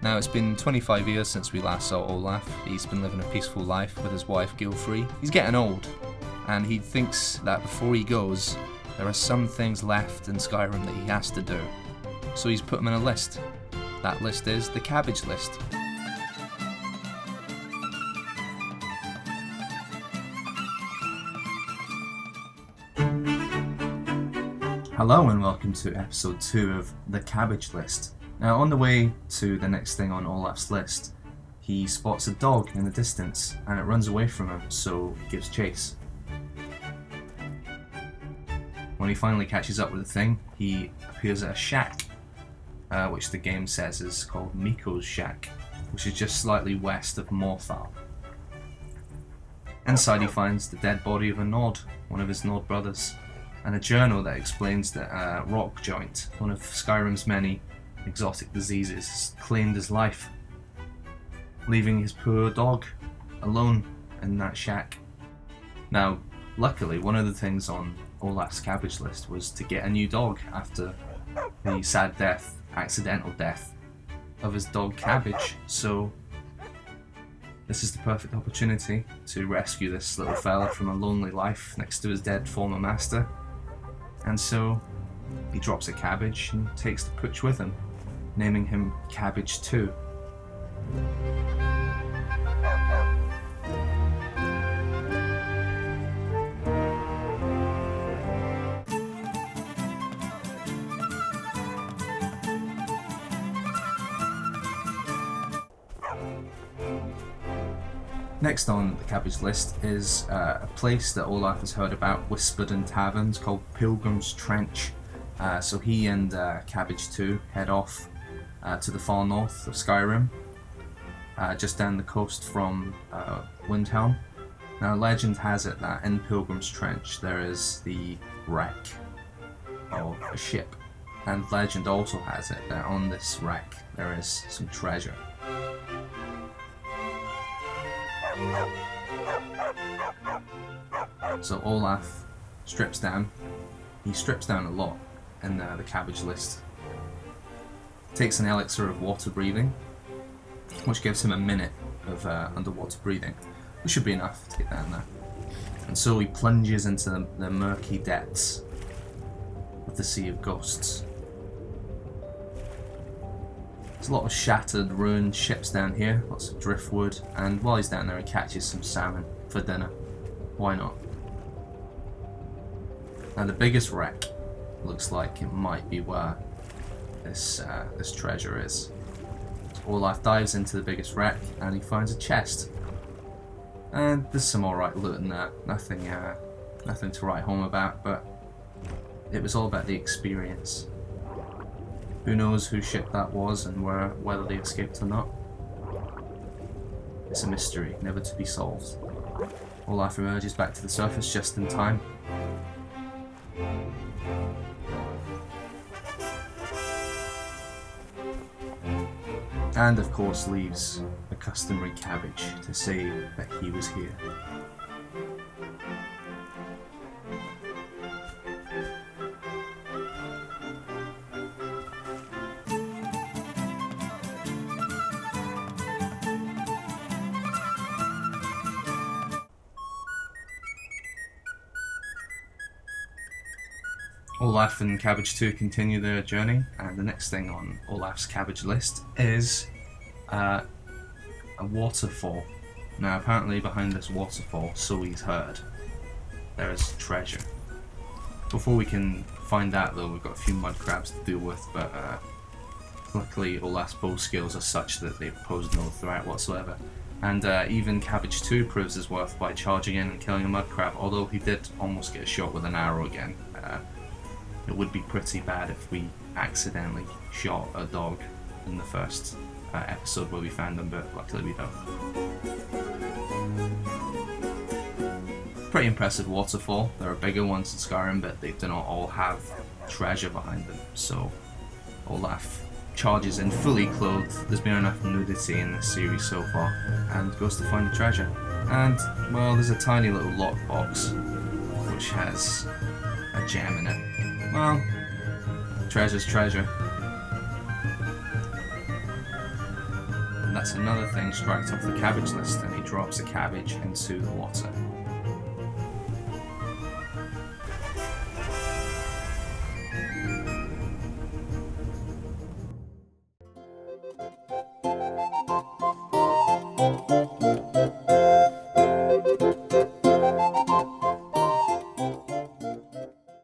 Now, it's been 25 years since we last saw Olaf. He's been living a peaceful life with his wife Gilfrey. He's getting old, and he thinks that before he goes, there are some things left in Skyrim that he has to do. So he's put them in a list. That list is the Cabbage list. Hello and welcome to episode 2 of the Cabbage list. Now, on the way to the next thing on Olaf's list, he spots a dog in the distance and it runs away from him, so he gives chase. When he finally catches up with the thing, he appears at a shack, which the game says is called Miko's Shack, which is just slightly west of Waterfall. Inside he finds the dead body of a Nod, one of his Nod brothers, and a journal that explains that rock joint, one of Skyrim's many exotic diseases, has claimed his life, leaving his poor dog alone in that shack. Now, luckily, one of the things on Olaf's Cabbage list was to get a new dog after the sad death, accidental death, of his dog Cabbage, so this is the perfect opportunity to rescue this little fella from a lonely life next to his dead former master. And so he drops a Cabbage and takes the pooch with him, naming him Cabbage 2. Next on the Cabbage list is a place that Olaf has heard about whispered in taverns called Pilgrim's Trench. So he and Cabbage 2 head off to the far north of Skyrim, just down the coast from Windhelm. Now, legend has it that in Pilgrim's Trench there is the wreck of a ship, and legend also has it that on this wreck there is some treasure. So Olaf strips down. He strips down a lot in the Cabbage list. Takes an elixir of water breathing, which gives him a minute of underwater breathing, which should be enough to get down there. And so he plunges into the murky depths of the Sea of Ghosts. There's a lot of shattered, ruined ships down here, lots of driftwood, and while he's down there he catches some salmon for dinner. Why not? Now, the biggest wreck looks like it might be where this treasure is. So Olaf dives into the biggest wreck and he finds a chest. And there's some alright loot in there, nothing to write home about, but it was all about the experience. Who knows whose ship that was and whether they escaped or not? It's a mystery, never to be solved. Olaf emerges back to the surface just in time. And of course leaves the customary Cabbage to say that he was here. Olaf and Cabbage 2 continue their journey, and the next thing on Olaf's Cabbage list is a waterfall. Now, apparently behind this waterfall, so he's heard, there is treasure. Before we can find out though, we've got a few mud crabs to deal with, but luckily Olaf's bow skills are such that they pose no threat whatsoever. And even Cabbage 2 proves his worth by charging in and killing a mud crab, although he did almost get shot with an arrow again. It would be pretty bad if we accidentally shot a dog in the first episode where we found them, but luckily we don't. Pretty impressive waterfall. There are bigger ones in Skyrim, but they do not all have treasure behind them, so Olaf charges in fully clothed. There's been enough nudity in this series so far, and goes to find the treasure. And, well, there's a tiny little lockbox which has a gem in it. Well, treasure's treasure. That's another thing striked off the cabbage list, and he drops a cabbage into the water.